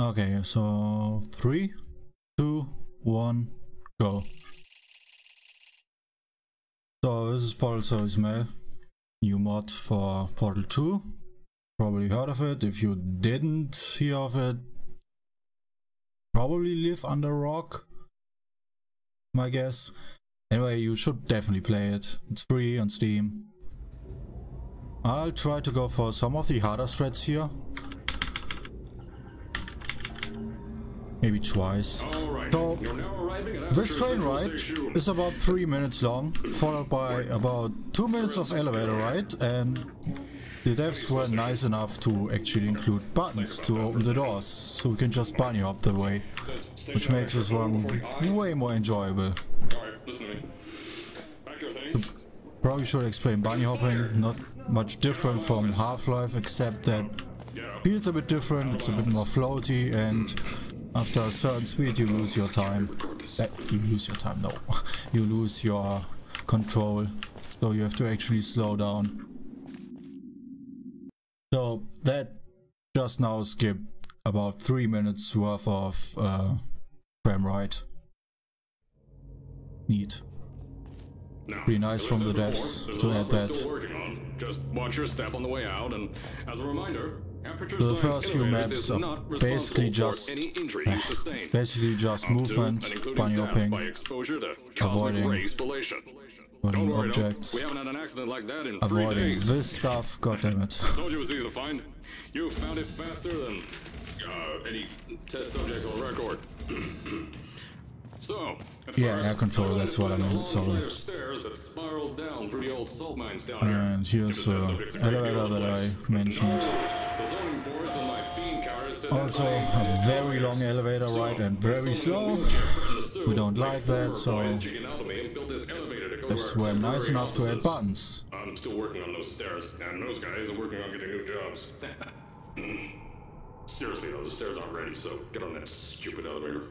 Okay, so 3, 2, 1, go. So this is Portal Service Mail, new mod for Portal 2. Probably heard of it. If you didn't hear of it, probably live under a rock, my guess. Anyway, you should definitely play it. It's free on Steam. I'll try to go for some of the harder threads here. Maybe twice. So this train ride is about 3 minutes long, followed by about 2 minutes of elevator ride, and the devs were nice enough to actually include buttons to open the doors, so we can just bunny hop the way, which makes this one way more enjoyable. Probably should explain bunny hopping, not much different from Half-Life, except that it feels a bit different, it's a bit more floaty, and after a certain speed you lose your time. You lose your control, so you have to actually slow down. So that just now skipped about 3 minutes worth of frame rate. Neat. Pretty nice from the devs to add that. Just watch your step on the way out, and as a reminder, so the first few maps are basically just movement, bunny hopping, avoiding objects, avoiding this stuff. God damn it! I told you it was easy to find. You found it faster than any test subjects on record. So, yeah, air control, that's what I meant, sorry. And here's the elevator that I mentioned. Also, a very long elevator ride and very slow. We don't like that, so this were nice enough to add buttons. I'm still working on those stairs, and those guys are working on getting new jobs. Seriously though, the stairs aren't ready, so get on that stupid elevator.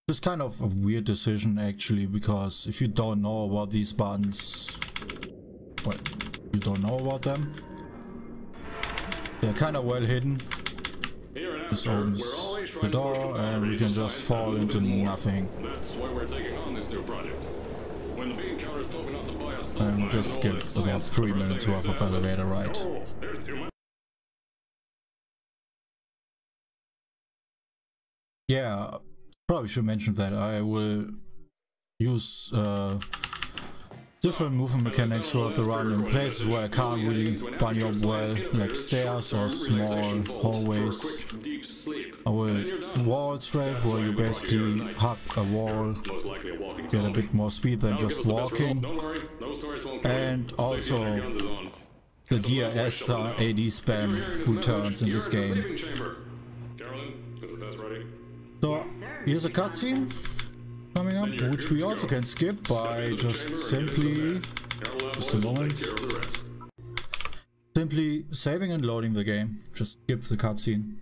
It's kind of a weird decision actually, because if you don't know about these buttons, well, you don't know about them. They're kind of well hidden. This opens the door and we can just fall into nothing. That's why we're taking on this new project. When the bean counters told me not to buy a and just skipped about 3 minutes worth of elevator ride. Yeah, probably should mention that I will use different movement mechanics throughout the run in places where I can't really bunny up well, like stairs or small hallways. I will wall strafe, where you basically hug a wall, get a bit more speed than just walking, and also the DRS AD spam returns in this game. So here's a cutscene coming up, which we also can skip by just simply, simply saving and loading the game. Just skip the cutscene.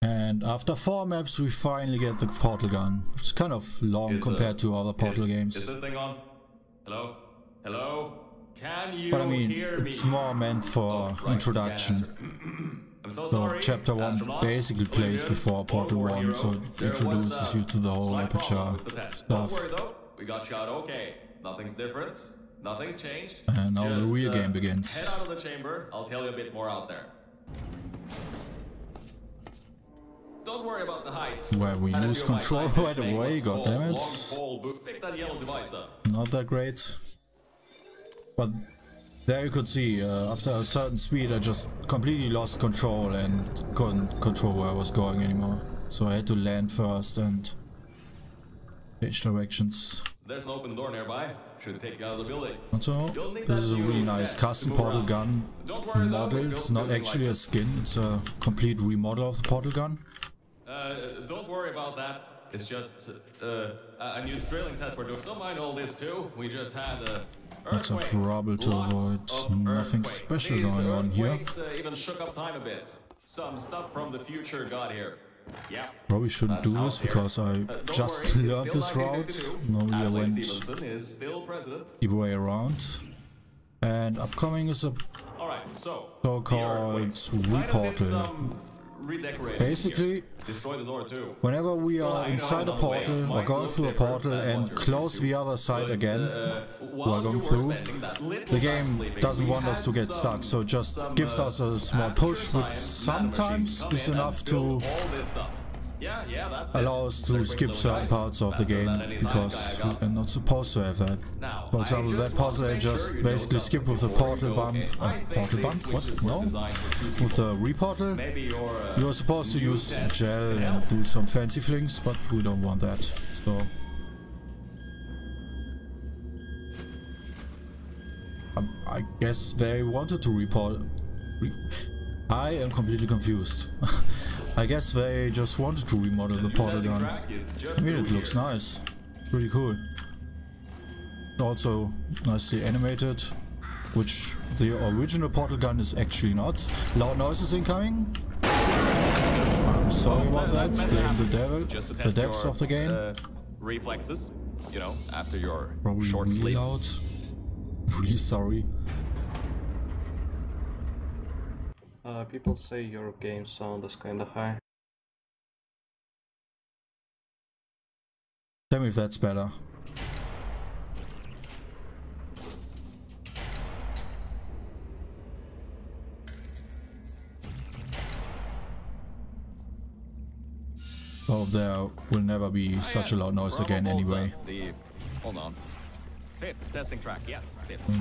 And after 4 maps we finally get the portal gun. It's kind of long compared to other portal games. Is this thing on? Hello? Hello? Can you But I mean, hear it's me? more meant for introduction. I'm so So sorry. chapter 1 Astronaut, basically plays good. before portal 1, so it introduces you to the whole aperture Don't stuff. worry though, we got you out okay. Nothing's different. Nothing's changed. And now the Just, real game begins. Head out of the chamber. I'll tell you a bit more out there. Don't worry about the heights. Where we And if lose you're my control scientist, right name away, was called goddammit. Long Pole Boot. Pick that yellow device up. Not that great. But there you could see, after a certain speed I just completely lost control and couldn't control where I was going anymore. So I had to land first and change directions. There's an open door nearby. Should take you out of the building. Also, this is a really nice custom portal gun model. It's not actually a skin, it's a complete remodel of the portal gun. Don't worry about about that. It's just a new drilling test we're doing. Don't mind all this too. We just had lots of rubble to avoid. Nothing special going on here. Even shook up time a bit. Some stuff from the future got here. Yeah. Probably shouldn't do this because I just learned this route. Normally I went the way around. And upcoming is a so-called reportal. Basically, whenever we are inside a portal or going through a portal and close the other side again while going through, the game doesn't want us to get stuck, so it just gives us a small push, which sometimes is enough to allow us to skip certain parts of the game, because we are not supposed to have that. For example, that puzzle I just basically skip with the portal bump. Portal bump? What? No? With the reportal? You were supposed to use gel and do some fancy things, but we don't want that. So I guess they wanted to report. I am completely confused. I guess they just wanted to remodel the portal gun. I mean, it looks nice. Pretty cool. Also nicely animated, which the original portal gun is actually not. Loud noises incoming. I'm sorry about that. Blame the devil, the devs of the game. Reflexes, you know, after your probably short really sleep. loud. Really sorry. People say your game sound is kinda high. Tell me if that's better. Oh, there will never be such a loud noise again anyway. Hold on. Fifth testing track, yes.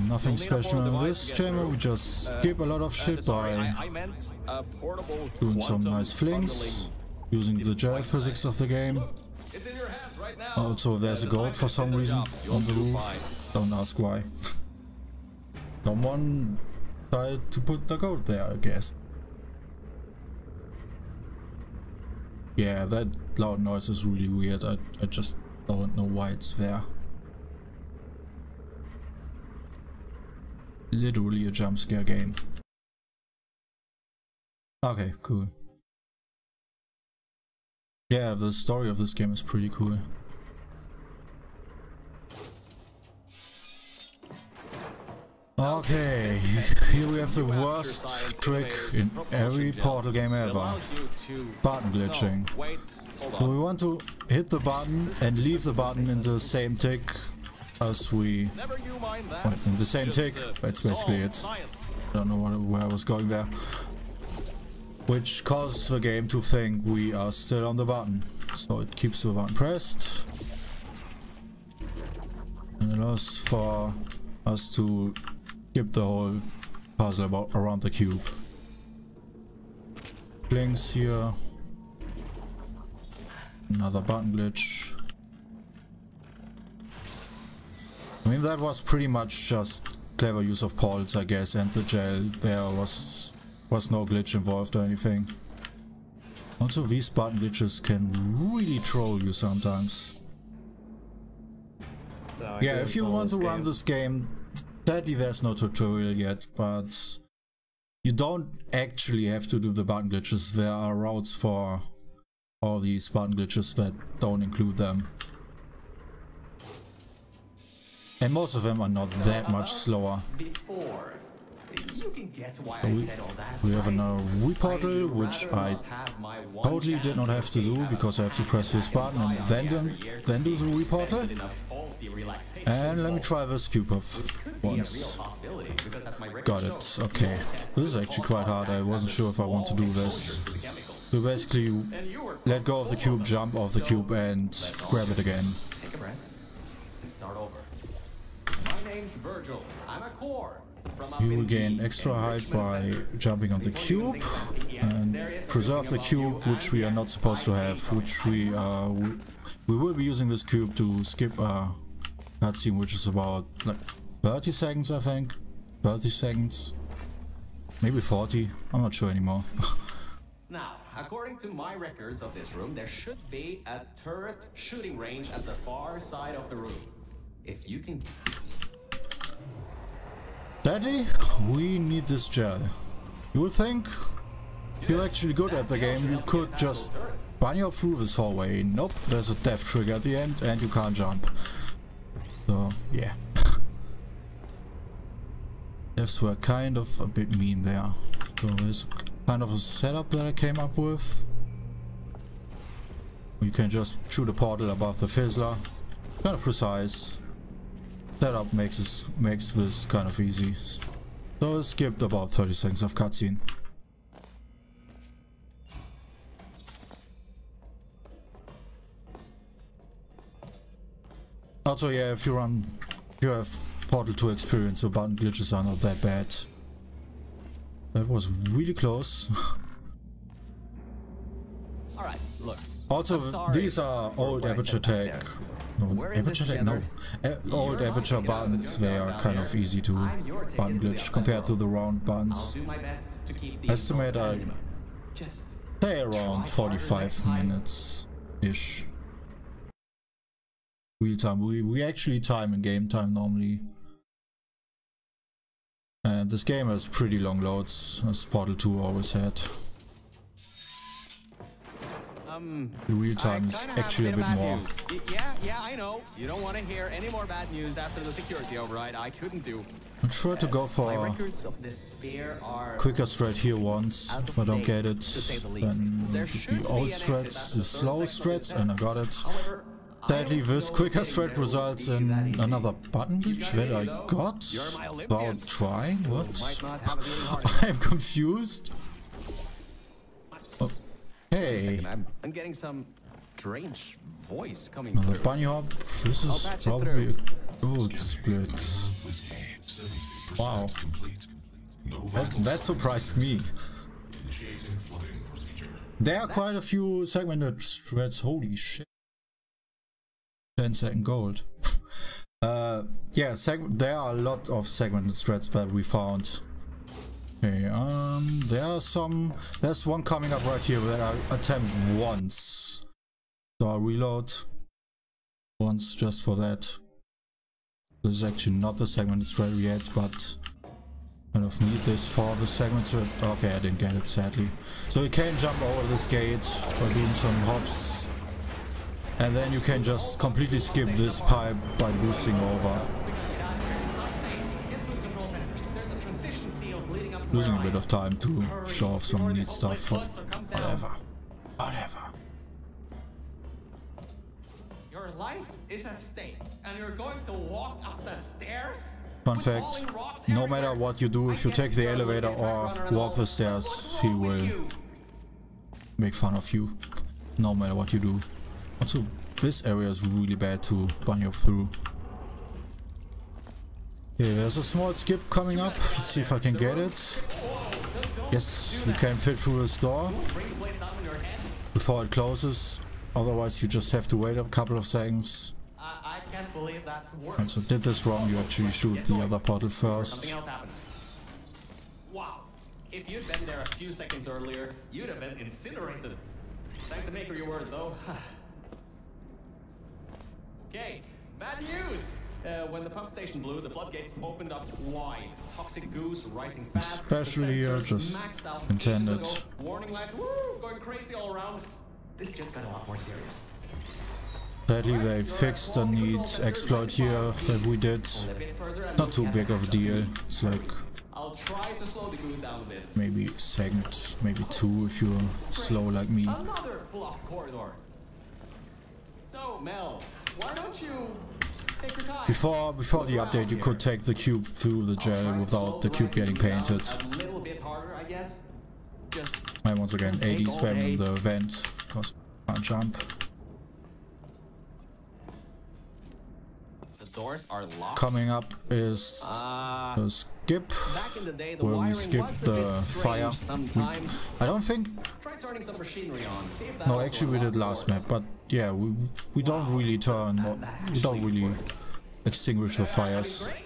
Nothing special in this chamber, we just skip a lot of shit by doing some nice flings, using the gel physics of the game. Also, there's a goat for some reason on the roof. Don't ask why. Someone tried to put the goat there, I guess. Yeah, that loud noise is really weird. I just don't know why it's there. Literally a jump scare game. Okay, cool. Yeah, the story of this game is pretty cool. Okay, here we have the worst trick in every portal game ever. Button glitching. So we want to hit the button and leave the button in the same tick as we... in the same tick, that's basically it. I don't know where I was going there. Which causes the game to think we are still on the button. So it keeps the button pressed. And allows for us to skip the whole puzzle around the cube. Blinks here. Another button glitch. I mean, that was pretty much just clever use of portals, I guess, and the gel. There was no glitch involved or anything. Also, these button glitches can really troll you sometimes. Yeah, if you want to run this game, sadly there's no tutorial yet, but you don't actually have to do the button glitches. There are routes for all these button glitches that don't include them. And most of them are not that much slower. We have another reportal, which I totally did not have to do because I have to press this button and then do the reportal. And let me try this cube up once. Got it. Okay. This is actually quite hard. I wasn't sure if I want to do this. So basically, let go of the cube, jump off the cube, and grab it again. Take a breath and start over. My name's Virgil. I'm a core. You will gain extra height by jumping on the cube and preserve the cube, which we are not supposed to have, which we will be using this cube to skip a cutscene, which is about like 30 seconds, I think. 30 seconds, maybe 40, I'm not sure anymore. Now, according to my records of this room, there should be a turret shooting range at the far side of the room. If you can... Daddy, we need this gel. You would think if you're actually good at the game, you could just bunny hop through this hallway. Nope, there's a death trigger at the end and you can't jump. So, yeah. Deaths were kind of a bit mean there. So there's kind of a setup that I came up with. You can just shoot a portal above the fizzler. Kind of precise. Setup makes this kind of easy. So I skipped about 30 seconds of cutscene. Also, yeah, if you have Portal 2 experience, the button glitches are not that bad. That was really close. Alright, look. Also, these are old Aperture Tech. No, Aperture Tech? No. Old Aperture buttons, they are kind of easy to button glitch compared to the round buttons. Estimate I say around 45 minutes-ish. Real time. We actually time in game time normally. And this game has pretty long loads, as Portal 2 always had. The real time is actually a bit more. Yeah, I know. You don't want to hear any more bad news after the security override. I couldn't do. I'll try to go for quicker strat here once. If I don't get it, then the old strats, the slow strats, and I got it. Sadly, this quicker strat results in another button glitch that I got without trying. What? I'm confused. Hey, I'm getting some strange voice coming another through. bunny hop. This is probably a good split. Wow, that surprised me. There are quite a few segmented strats. Holy shit. 10-second gold. Yeah, there are a lot of segmented strats that we found. Okay, there's one coming up right here that I attempt once. So I'll reload once just for that. This is actually not the segmented strat yet, but kind of need this for the segmented strat. Okay, I didn't get it, sadly. So you can jump over this gate by doing some hops. And then you can just completely skip this pipe by boosting over. Losing a bit of time to show off some neat stuff, but whatever. Your life is at stake, and you're going to walk up the stairs? Fun fact, no matter what you do, if you take the elevator or walk the stairs, he will make fun of you. No matter what you do. Also, this area is really bad to bunny up through. Okay, there's a small skip coming up. Let's see if I can get it. Yes, you can fit through this door before it closes. Otherwise, you just have to wait a couple of seconds. I can't believe that worked. And so did this wrong, you actually shoot the other portal first. Something else happens. Wow. If you'd been there a few seconds earlier, you'd have been incinerated. Thank the maker your word, though. Okay, bad news! When the pump station blew, the floodgates opened up wide. Toxic goose rising fast. Especially here, just intended. Warning lights, woo, going crazy all around. This just got a lot more serious. Sadly, they fixed a neat exploit here that we did. Not too big of a deal. It's like I'll try to slow the goo down a bit. maybe a second, maybe two if you're slow like me. Another blocked corridor. So, Mel, why don't you take your time? Before the update, you could take the cube through the gel without the cube getting painted. A little bit harder, I guess. Just And once again, AD spam in the vent because I can't jump. the doors are locked. Coming up is a skip Back in the day, the where we wiring skip was a the bit fire. strange sometimes. I don't think. Try turning some machinery on. See if that No, also actually we did unlocks last map, doors. but yeah, we don't really turn. We don't really extinguish the fires Great.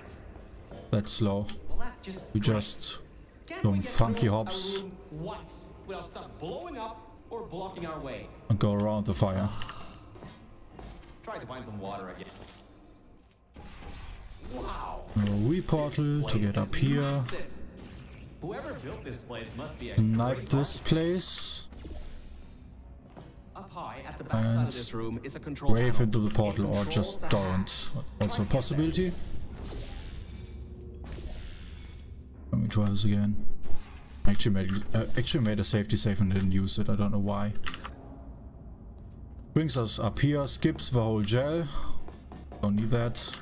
that slow. Well, that's just We just Can't some we get funky through a hops. room once? without stuff blowing up or blocking our way. And go around the fire. Try to find some water again. Wow. A wee portal to get up here. Massive. Whoever built this place must be a Snipe great this place. Up high at the back side of this room is a control Brave panel. into the portal It or controls just the don't. Also a possibility. Let me try this again. Actually made a safety save and didn't use it. I don't know why. Brings us up here. Skips the whole gel. Don't need that.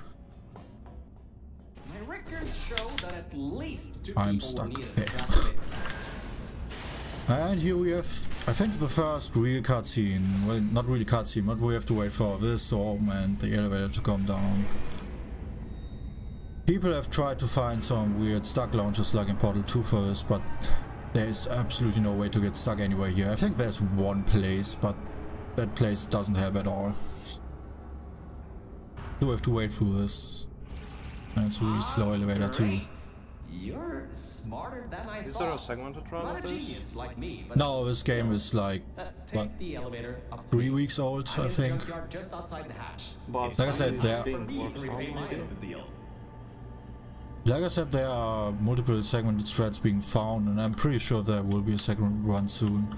My records show that at least 2 I'm people stuck. were needed Okay. to activate the And here we have, I think, the first real cutscene. Well, not really cutscene, but we have to wait for this storm and the elevator to come down. People have tried to find some weird stuck launches like in Portal 2 for this, but there is absolutely no way to get stuck anywhere here. I think there's one place, but that place doesn't help at all. So we have to wait through this. And it's a really slow elevator too. Great. You're smarter than I Is thought. there a segmented run Not of a this? genius like me, but No, this game is like, take what, the elevator up to 3 me. weeks old, I'm I in the think. junkyard just outside the hatch. But Like I said, it's there- being For me worked to repay on, my maybe? end of the deal. Like I said, there are multiple segmented threads being found, and I'm pretty sure there will be a second run soon.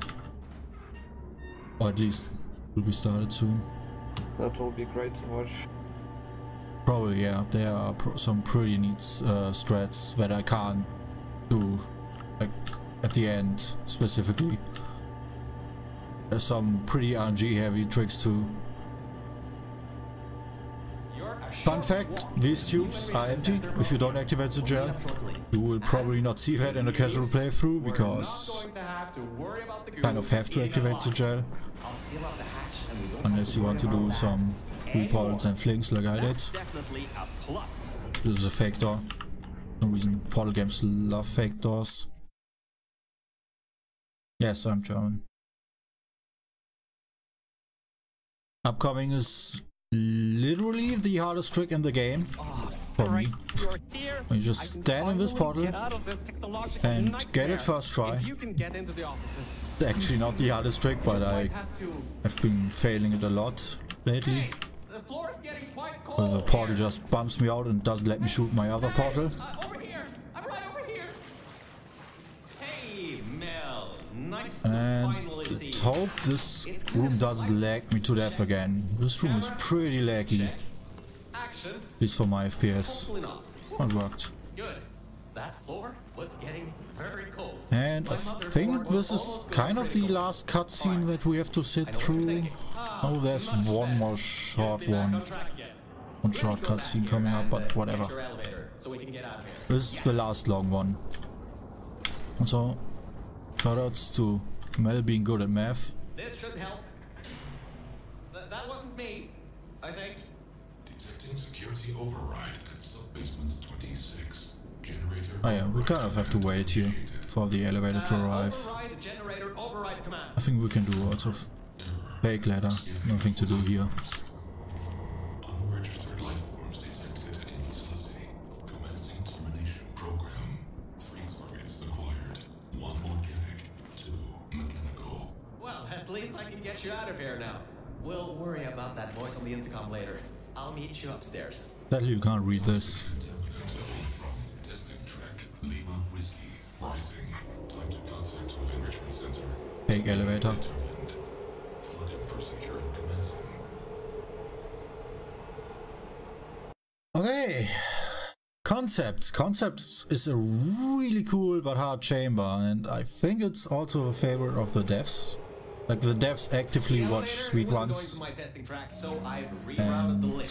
Or at least will be started soon. That will be great to watch. Probably, yeah. There are some pretty neat threads that I can't do, like at the end specifically. There's some pretty RNG heavy tricks too. Fun fact, these tubes are empty if you don't activate the gel. You will probably not see that in a casual playthrough because you kind of have to activate the gel. Unless you want to do some reports and flings like I did. Definitely a plus. This is a fake door. For some reason Portal games love fake doors. Yes, I'm German. Upcoming is literally the hardest trick in the game for me. You just stand in this portal and get it first try. It's actually not the hardest trick, but I have been failing it a lot lately. So the portal just bumps me out and doesn't let me shoot my other portal. Over here! I'm right over here! Hey, Mel. Nice And to finally see let's you. hope this room doesn't lag me to death again. This room is pretty laggy, Action. at least for my FPS. Hopefully not. It worked. Good. That floor was getting very cold. And I think this is kind of the last cutscene that we have to sit through. Oh, there's one more short one. One short cutscene coming up, but whatever. So we can get out of here. This is the last long one. Also, shoutouts to Mel being good at math. This should help. That wasn't me, I think. Detecting security override at sub-basement 26. Generator Oh yeah, we kind of have to wait here for the elevator to arrive. Override generator override command. I think we can do lots of fake ladder. Nothing to do here. Unregistered life forms detected in facility. Commencing termination program. 3 targets acquired. 1 organic, 2 mechanical. Well, at least I can get you out of here now. We'll worry about that voice on the intercom later. I'll meet you upstairs. Sadly, you can't read this. Contaminant level from testing track. Lima Whiskey. Rising. Time to contact with enrichment center. Fake elevator. Determined. Flooding procedure commencing. Okay. Concepts is a really cool but hard chamber, and I think it's also a favorite of the devs. Like the devs actively watch speedruns. And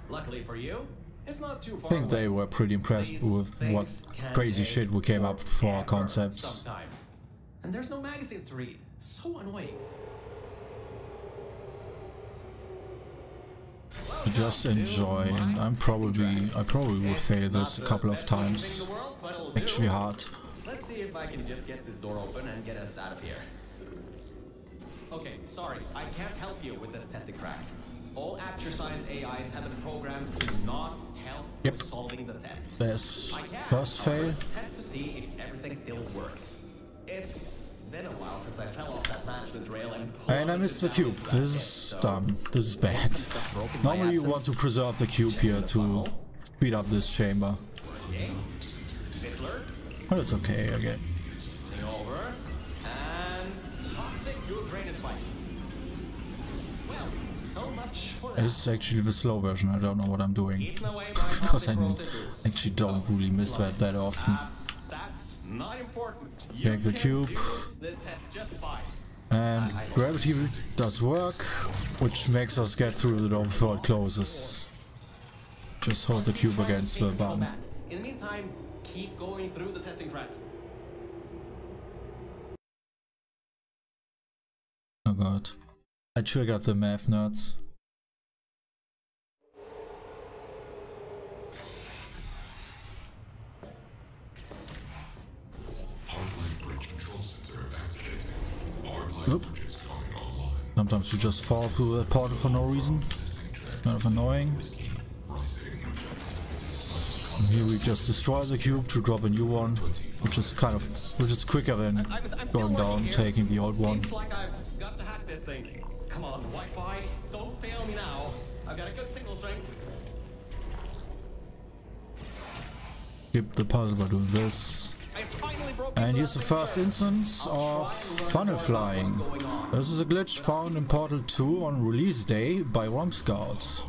Luckily for you, it's not too far I think they were pretty impressed with what crazy shit we came up for our concepts. Sometimes. And there's no magazines to read. So annoying. Just enjoy, and I probably will fail this a couple of times. Actually hard. Let's see if I can just get this door open and get us out of here. Okay, sorry, I can't help you with this testing track. All ActureScience AIs have been programmed to not help with solving the tests. There's I can, first fail. test to see if everything still works. It's been a while since I fell off that management rail and I missed the cube. This is dumb. This is bad. Normally you want to preserve the cube here to speed up this chamber. But it's okay again. Over and toxic fuel drainage pipe. Well, so much for that. This is actually the slow version. I don't know what I'm doing because I actually don't really miss that often. That's not important. Take the cube. This test just fine. And gravity does work, which makes us get through the door before it closes. Just hold the cube against the bottom. In the meantime, keep going through the testing track. Oh god. I triggered the math nerds. Oop. Sometimes you just fall through that portal for no reason. Kind of annoying. And here we just destroy the cube to drop a new one, which is quicker than going down, taking the old one. Seems like I've got to hack this thing. Come on, Wi-Fi, don't fail me now. I've got a good signal strength. Skip the puzzle by doing this. And here's the first instance of funnel flying. This is a glitch found in Portal 2 on release day by ROM Scouts.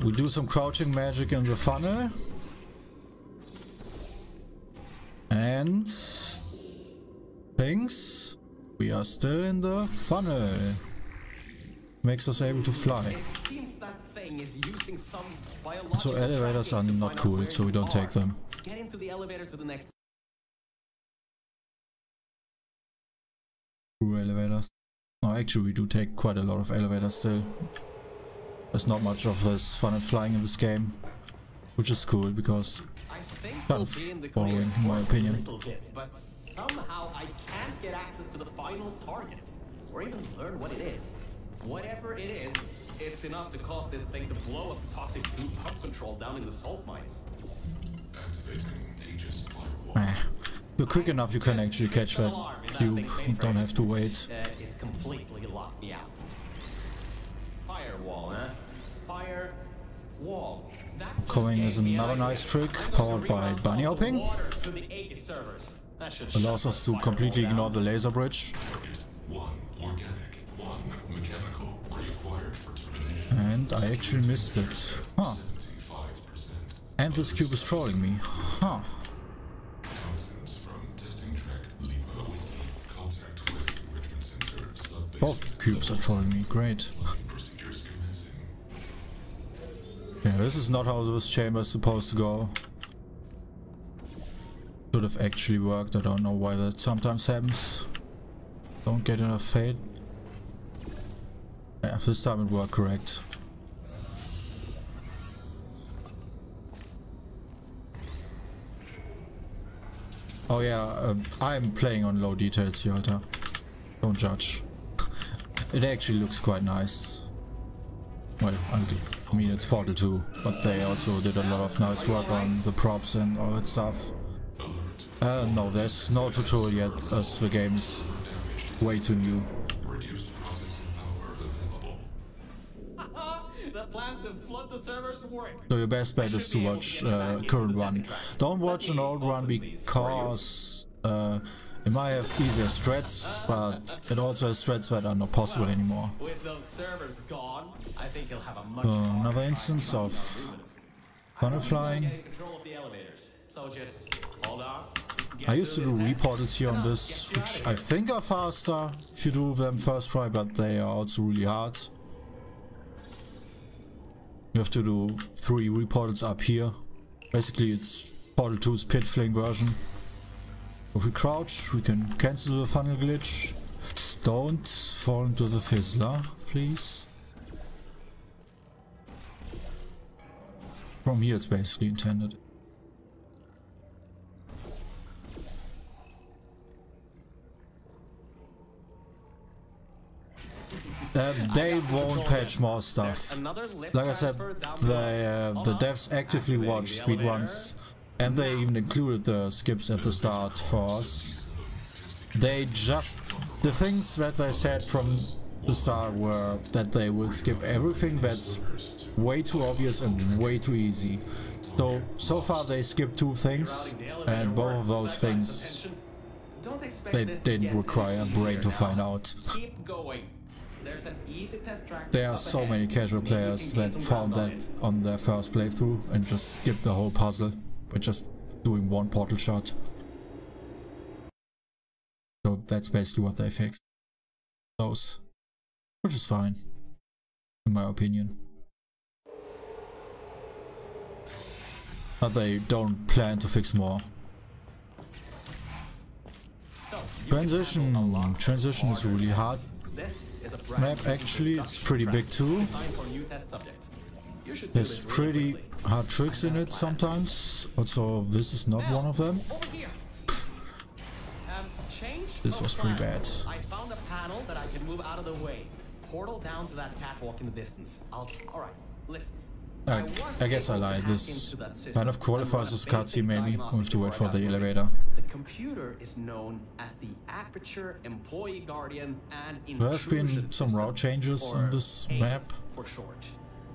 We do some crouching magic in the funnel. And things. We are still in the funnel. Makes us able to fly. So elevators are not cool, so we don't take them. Get into the elevator to the next. Elevators. Oh, actually, we do take quite a lot of elevators still. There's not much of this funnel flying in this game, which is cool because kind of boring in my opinion. But somehow I can't get access to the final target, or even learn what it is. Whatever it is, it's enough to cause this thing to blow up the toxic food pump control down in the salt mines. You're quick enough, you can actually catch that cube. You don't have to wait. It completely locked me out. Firewall, huh? Firewall. Coin is another nice trick, powered by bunny hopping. Allows us to completely ignore the laser bridge. And I actually missed it. Huh. And this cube is trolling me. Huh. Both cubes are trolling me. Great. Yeah, this is not how this chamber is supposed to go. Should have actually worked. I don't know why that sometimes happens. Don't get enough fade. Yeah, this time it worked correct. Oh yeah, I'm playing on low details here, Alter. Don't judge. It actually looks quite nice. Well, I mean it's Portal 2, but they also did a lot of nice work on the props and all that stuff. No, there's no tutorial yet, as the game is way too new. The plan to flood the servers worked. So your best bet is to watch current run. Don't watch an old run because it might have easier strats, but it also has strats that are not possible anymore. With those servers gone, I think you'll have a much another instance of funnel flying. So just hold on. I used to do reportals here on this, which I think are faster if you do them first try, but they are also really hard. You have to do 3 reportals up here. Basically it's Portal 2's pit fling version. If we crouch, we can cancel the funnel glitch. Don't fall into the fizzler, please. From here it's basically intended. They won't patch more stuff. Like I said, the devs actively watch speedruns, and they even included the skips at the start for us. they just... The things that they said from the start were that they will skip everything that's way too obvious and way too easy. So far they skipped 2 things, and both of those things they didn't require a brain to find out. Keep going. There's an easy test track. There are so many casual players that found that on their first playthrough and just skipped the whole puzzle by just doing 1 portal shot. So that's basically what they fixed. Those. Which is fine, in my opinion. But they don't plan to fix more. Transition is really hard. Map actually, it's pretty big too. There's pretty hard tricks in it sometimes. Also, this is not one of them. This was pretty bad. I found a panel that I can move out of the way. Portal down to that catwalk in the distance. Alright, listen. I guess I lied. This kind of qualifies as a cutscene maybe. We have to wait for the elevator. The computer is known as the Aperture Employee Guardian and There's been some route changes on this map.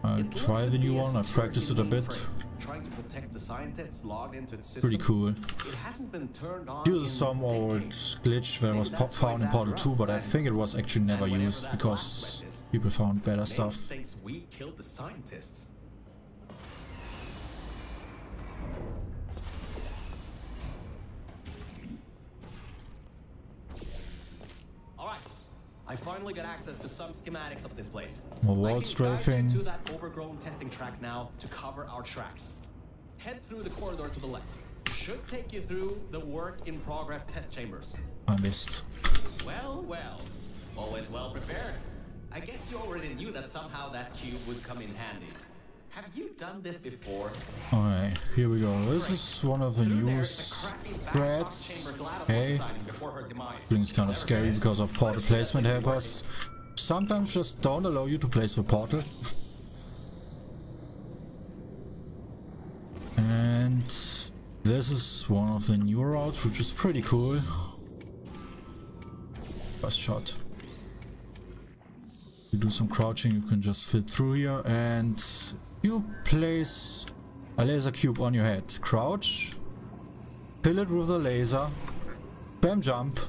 I tried the new one, I practiced it a bit. Trying to protect the scientists logged into its system. Pretty cool. It hasn't been turned on. Uses some old glitch that was found in Portal 2, but I think it was actually never used because people found better stuff. Thinks we killed the scientists. Alright, I finally got access to some schematics of this place. More wall strafing. To that overgrown testing track now to cover our tracks. Head through the corridor to the left. Should take you through the work-in-progress test chambers. I missed. Well, well. Always well prepared. I guess you already knew that somehow that cube would come in handy. Have you done this before? Alright, here we go. This is one of the new threads. Hey, things kind of scary because of portal placement helpers. Sometimes just don't allow you to place the portal. And this is one of the newer routes, which is pretty cool. First shot. You do some crouching, you can just fit through here, and you place a laser cube on your head. Crouch, fill it with a laser, bam, jump,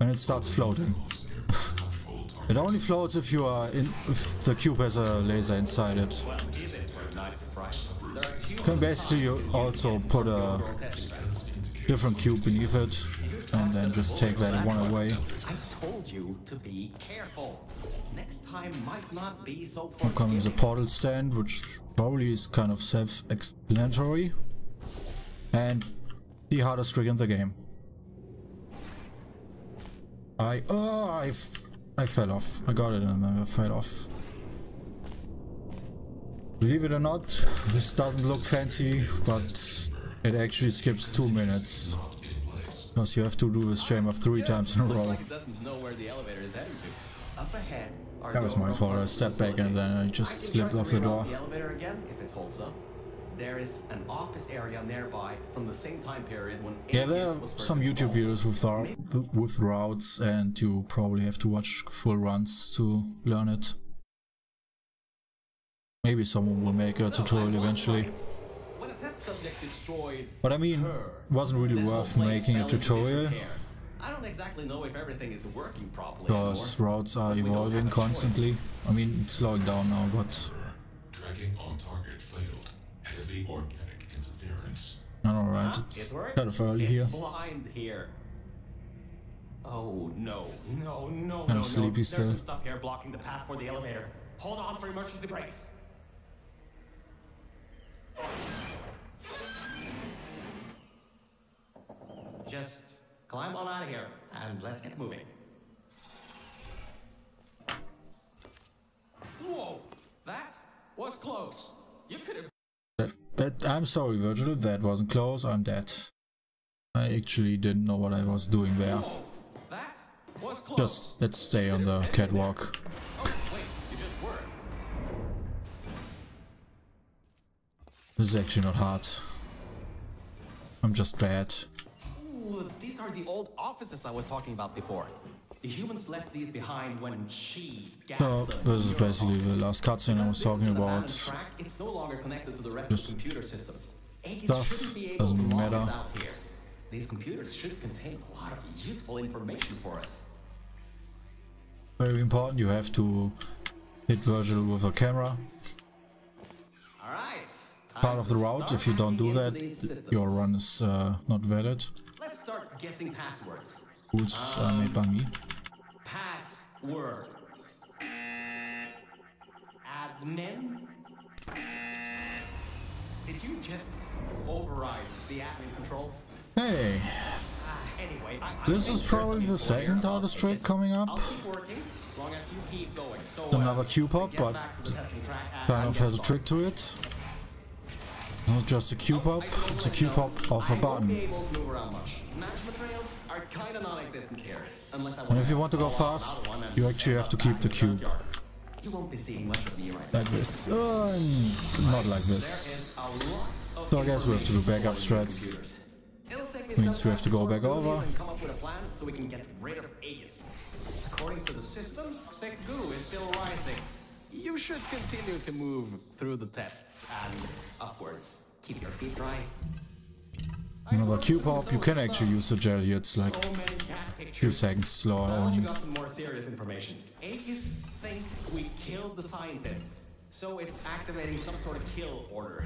and it starts floating. It only floats if you are if the cube has a laser inside it. You can basically also put a different cube beneath it and then just take that one away. I told you to be careful. Next time might not be so Now comes a portal stand, which probably is kind of self-explanatory, and the hardest trick in the game. I fell off. I got it and then I fell off. Believe it or not, this doesn't look fancy, but it actually skips 2 minutes. Because you have to do this chamber 3 times in a row. That was my fault. I stepped back and then I just slipped off the door. The elevator again if it holds up. There is an office area nearby from the same time period when yeah, there are some YouTube videos with routes, and you probably have to watch full runs to learn it. Maybe someone will make a tutorial eventually. When a test subject destroyed but I mean, it wasn't really worth making a tutorial. I don't exactly know if everything is working properly. Because routes are evolving constantly. I mean, it's slowing down now, but Tracking on target failed. Heavy organic interference. alright, it's kind of early here. Blind here. Oh no, no, no, Kind of sleepy There's still. some stuff here blocking the path for the elevator. Hold on for emergency brakes. Just climb on out of here and let's get moving. Whoa, that was close. You could have. I'm sorry, Virgil, that wasn't close. I'm dead. I actually didn't know what I was doing there. Whoa, that was close. Just let's stay on the catwalk. Oh, wait, you just were. This is actually not hard. I'm just bad. Oh, these are the old offices I was talking about before. The humans left these behind when she gassed So them. this is basically the last cutscene I was talking about. Track, it's no longer connected to the rest of the computer systems. Stuff doesn't really matter. Out here. These computers should contain a lot of useful information for us. Very important, you have to hit Virgil with a camera. Alright. Part of the route, if you don't do that, your run is not valid. Let's start guessing passwords. Rules are made by me. Password. Admin. Did you just override the admin controls? Hey, Anyway, this is probably the second hardest trick coming up. I'll keep working, long as you keep going. So, Another Q-pop, but kind of has a trick to it. It's not just a Q-pop, it's a Q-pop of a button. Management rails are kind of non-existent here, unless I And if you want to go fast, you actually have to keep the cube. You won't be seeing much of me right now. Like this. Not like this. So I guess we have to do backup strats. Means we have to go back over. And come up with a plan so we can get rid of XeiZ. According to the systems, sick goo is still rising. You should continue to move through the tests and upwards. Keep your feet dry. Another Q-pop, you can actually use the gel here, it's like a few seconds slower I also only. got some more serious information. XeiZ thinks we killed the scientists, so it's activating some sort of kill order.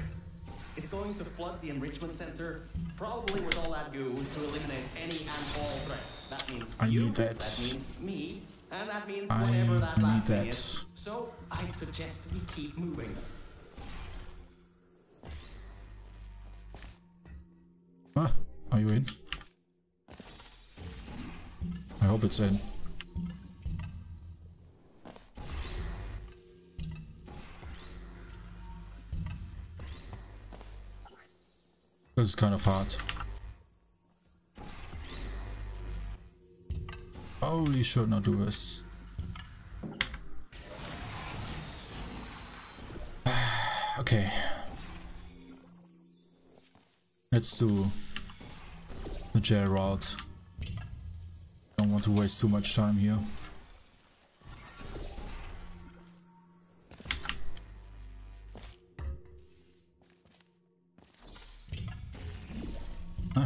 It's going to flood the enrichment center, probably with all that goo, to eliminate any and all threats. That means I you, need that. that means me, and that means I whatever that need last thing that. is. So I'd suggest we keep moving. Ah, are you in? I hope it's in. This is kind of hard. Probably should not do this. Okay. Let's do the jail route. Don't want to waste too much time here. Huh?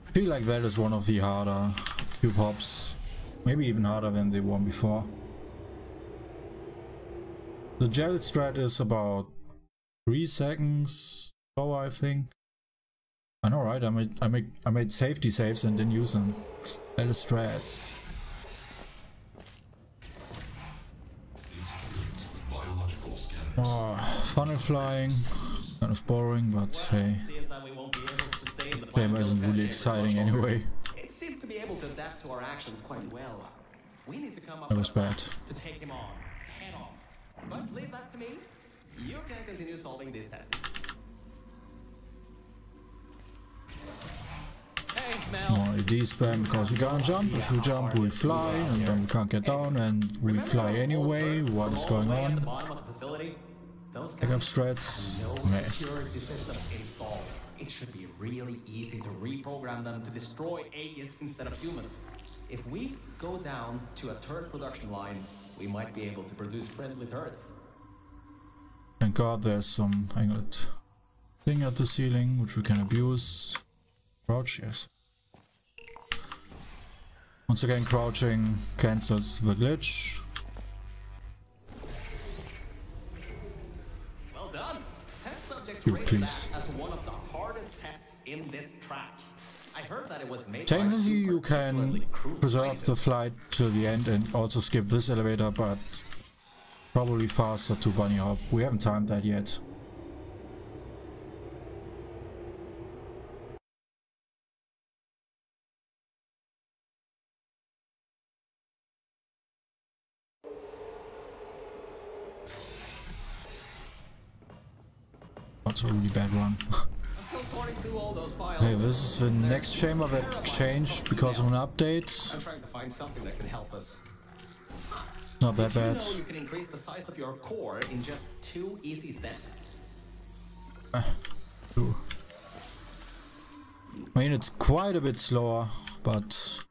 I feel like that is one of the harder Q-pops. Maybe even harder than the one before. The gel strat is about 3 seconds slower, I think. I know, right? I made safety saves and then use them. That is strats. Oh, funnel flying, kind of boring, but hey, game isn't really exciting anyway. It seems to be able to adapt to our actions quite well. We need to come up That with was a plan bad. to take him on, head on. But leave that to me. You can continue solving these tests. Hey, Mel. More AD spam because we can't jump. If we jump, we fly, and then we can't get down, and we fly anyway. What is going on? Backup strats. No Meh. security systems installed. It should be really easy to reprogram them to destroy XeiZ instead of humans. If we go down to a turret production line, we might be able to produce friendly turrets. Thank God there's some angled thing at the ceiling which we can abuse. Crouch, yes. Once again, crouching cancels the glitch. Well done. Test subjects You rated please. that as one of the hardest tests in this track. I heard that it was made Technically, by two you can particularly crude preserve the scientists. flight till the end and also skip this elevator, but probably faster to bunny hop. We haven't timed that yet. That's a really bad run. I'm still sorting through all those files. Hey, this is the next chamber that changed because of an update. I'm trying to find something that can help us. Not that bad. You know you can increase the size of your core in just 2 easy steps. Ooh. I mean, it's quite a bit slower, but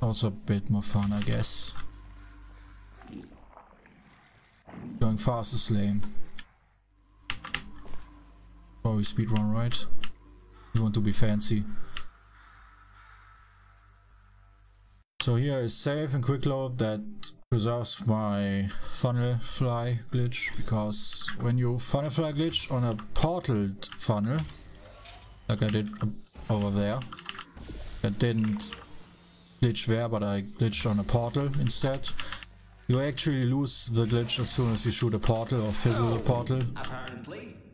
also a bit more fun, I guess. Going fast is lame. Probably speedrun, right? You want to be fancy. So here is save and quick load. That preserves my funnel fly glitch, because when you funnel fly glitch on a portaled funnel, like I did over there, I didn't glitch there, but I glitched on a portal instead. You actually lose the glitch as soon as you shoot a portal or fizzle a portal.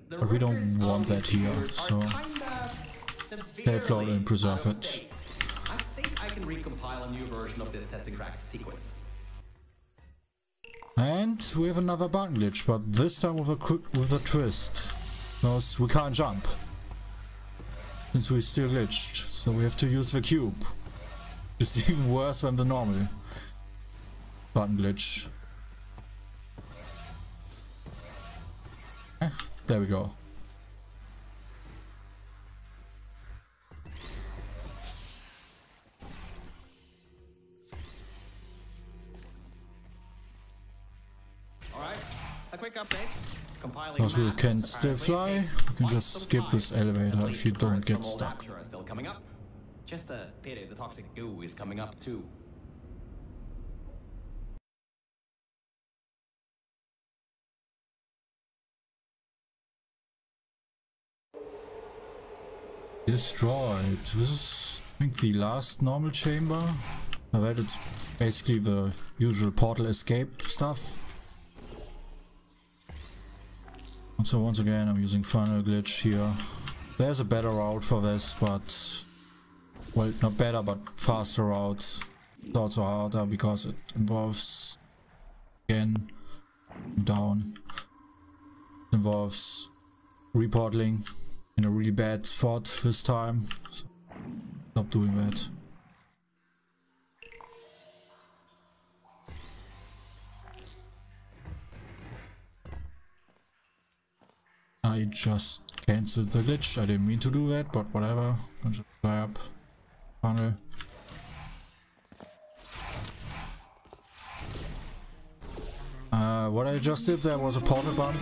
But we don't want that here, so save load and preserve it. I think I can recompile a new version of this testing crack sequence. And we have another button glitch, but this time with a twist, because we can't jump since we still glitched. So we have to use the cube, which is even worse than the normal button glitch. There we go. A quick update. Compiling Because we maps can still fly, we can just skip this elevator if you don't get stuck. Still coming up. Just a pity the toxic goo is coming up too. Destroyed. This is, I think, the last normal chamber. I read it's basically the usual portal escape stuff. So once again, I'm using funnel glitch here. There's a better route for this, but, well, not better, but faster route. It's also harder because it involves, again, down. It involves reportling in a really bad spot this time. So stop doing that. I just cancelled the glitch. I didn't mean to do that, but whatever. I'll just fly up funnel. What I just did there was a portal bump.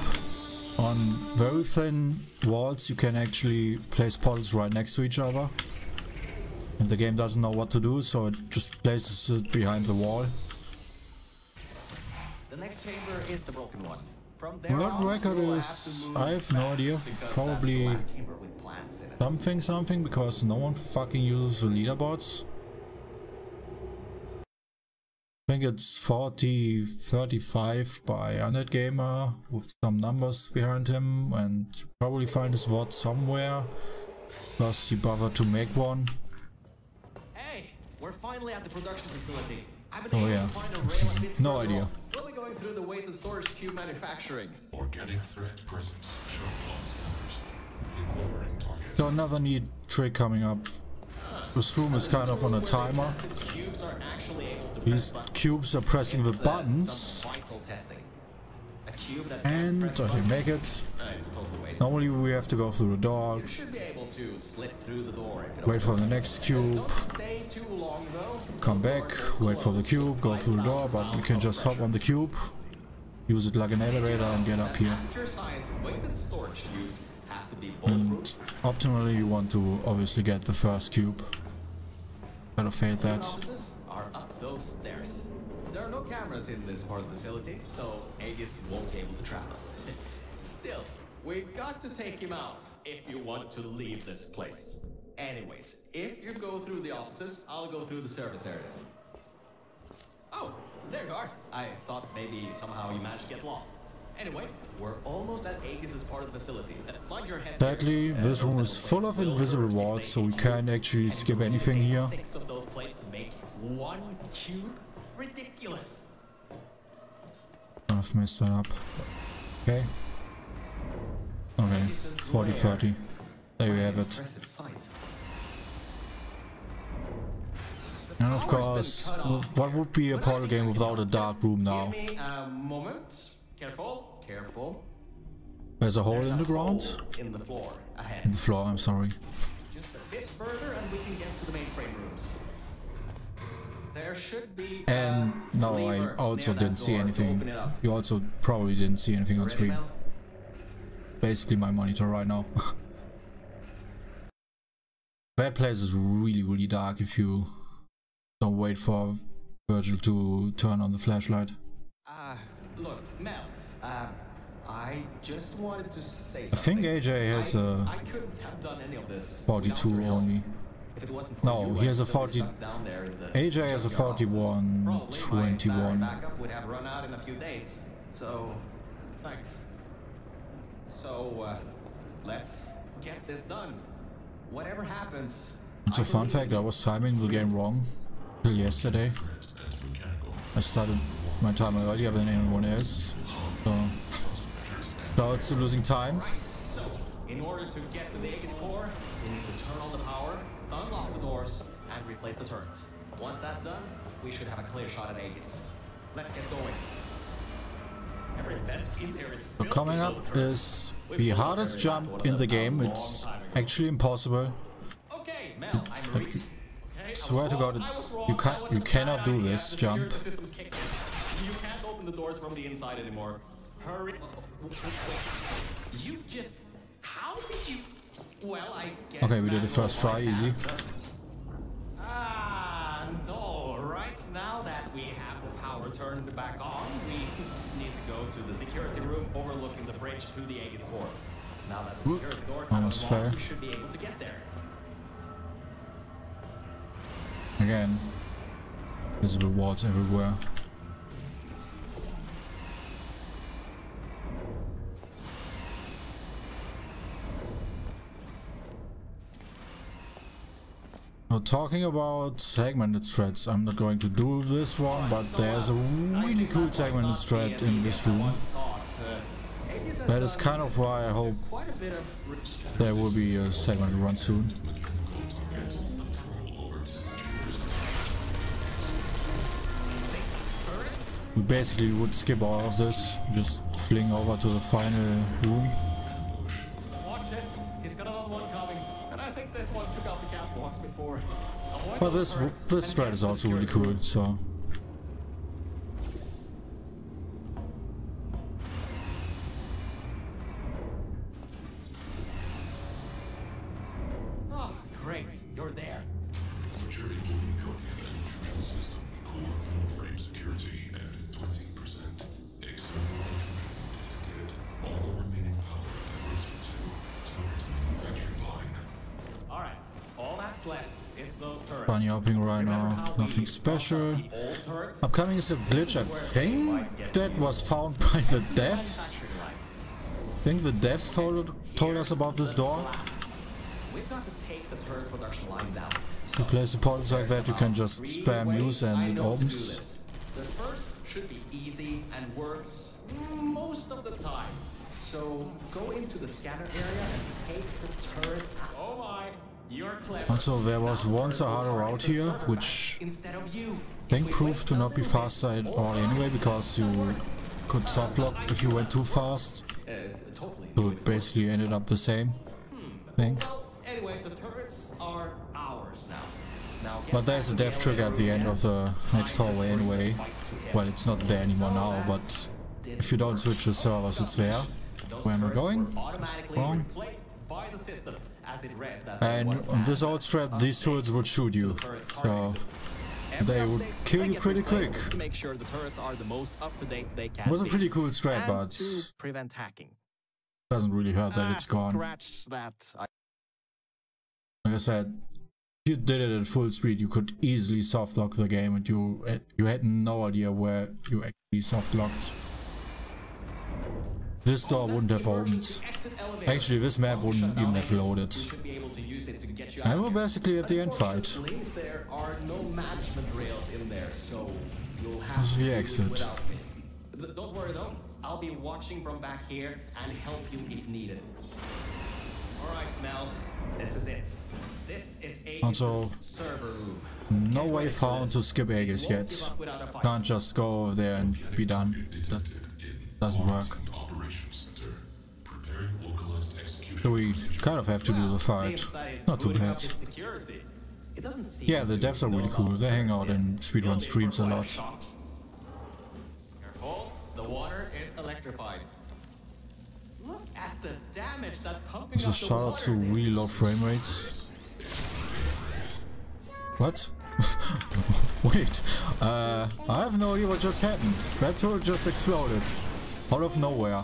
On very thin walls you can actually place portals right next to each other. And the game doesn't know what to do, so it just places it behind the wall. The next chamber is the broken one. What record is... I have no idea. Probably something, because no one fucking uses the leaderboards. I think it's 40-35 by Undead Gamer with some numbers behind him, and you probably find his VOD somewhere. Plus he bothered to make one. Hey, we're finally at the production facility. Oh yeah, no idea. We'll be going through the weight and storage cube manufacturing. Organic threat presence. Show on scanners. Reacquiring target. So another neat trick coming up. This room is kind of on a timer. These cubes are pressing the buttons. And I make it. Normally we have to go through the door. Wait for the next cube. Come back, wait for the cube, go through the door, but you can just hop on the cube, use it like an elevator and get up here. And optimally you want to obviously get the first cube. Better fade that. Are up those stairs. There are no cameras in this part of the facility, so Aegis won't be able to trap us. Still, we've got to take him out if you want to leave this place. Anyways, if you go through the offices, I'll go through the service areas. Oh, there you are. I thought maybe somehow you managed to get lost. Anyway, we're almost at Aegis' part of the facility. Mind your head. Sadly, this room is full of invisible walls, so we can't actually skip anything here. 6 of those plates to make 1 cube? Ridiculous. I've messed that up. Okay. Okay, 40-30. There you have it. And of course, what would be a portal game without a dark room now? Give me a moment. Careful, careful. There's a hole in the ground? In the floor, ahead. In the floor, I'm sorry. Just a bit further and we can get to the mainframe rooms. There should be And no, I also didn't see anything. You also probably didn't see anything on stream. Basically my monitor right now. That place is really, really dark if you don't wait for Virgil to turn on the flashlight. Look, Mel, I just wanted to say I something. think AJ has a I couldn't have done any of this 42 without your only. help. If it wasn't for No, you, he has a I'd still be 40. stuck down there in the AJ has a junkyard offices. 41, Probably my 21. backup would have run out in a few days. So, thanks. So, let's get this done. Whatever happens. It's a fun fact, I was timing the game wrong till yesterday. I started my timer earlier than anyone else. So it's losing time. So, in order to get to the Aegis core, we need to turn on the power, unlock the doors, and replace the turrets. Once that's done, we should have a clear shot at Aegis. Let's get going. Every vent in there is So coming up is the hardest jump in the game. It's actually impossible. Okay, Mel, I'm ready. Okay, Swear to God, you cannot do this jump. You can't open the doors from the inside anymore. Hurry. Wait. You just... How did you... Well, I guess... Okay, we did the first try, easy. And alright, now that we have the power turned back on, we need to go to the security room overlooking the bridge to the Aegis core. Now that the security doors have Almost unlocked, fair. we should be able to get there. Again, visible walls everywhere. Now, talking about segmented threads, I'm not going to do this one, but there's a really cool segmented thread in this room. That is kind of why I hope there will be a segmented run soon. We basically would skip all of this, just fling over to the final room. Watch it. He's got another one coming. And I think this one took out the catwalks before. But this thread is also really cool, so... Oh, great. You're there. Maturity Codium and intrusion system. Core frame security at 20%. External intrusion detected. All remaining power diverted to turret manufacturing line. Alright. All that's left is those turrets. Bunny hopping right now, nothing special. Upcoming is a glitch, I think that was found by the devs. I think the devs told us about this door. We've got to take the turret production line down. To place the portals like that, you can just spam use and it opens. The first should be easy and works most of the time. So go into the scanner area and take the turret out. Oh my, you're clever. Also, there was once a harder route here, which Instead of you, I think proved to not be faster at all anyway, because you could softlock if you went too fast. totally. So it basically ended up the same thing. Well, anyway, the turrets are ours now. But there's a death trigger at the end of the next hallway anyway. Well, it's not there anymore now, but if you don't switch the servers, it's there. Where am I going? Wrong. And on this old strat, these turrets would shoot you, so they would kill you pretty quick. To make sure the turrets are the most up to date they can. It was a be. pretty cool strat, And but to prevent hacking. doesn't really hurt that it's gone. Scratch that. Like I said, if you did it at full speed, you could easily softlock the game, and you had no idea where you actually softlocked. This door wouldn't have opened. Actually, this map wouldn't even have loaded. And we're basically at the end fight. There are no management rails in there, so you'll have This is the to do it exit. without me. Don't worry though, I'll be watching from back here and help you if needed. Alright, Mel, this is it. This is a Also, server room. No way found to skip Aegis yet. Can't just go over there and be done. That doesn't work. So we kind of have to do the fight. Not too bad. Yeah, the devs are really cool. They hang out in speedrun streams a lot. Careful, the water is electrified. Look at the damage that pumping There's a shout out to really low frame rates. What? Wait, I have no idea what just happened. That turret just exploded. Out of nowhere.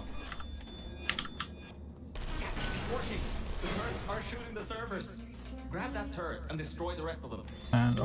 Yes, it's working. The turrets are shooting the servers. Grab that turret and destroy the rest of them. And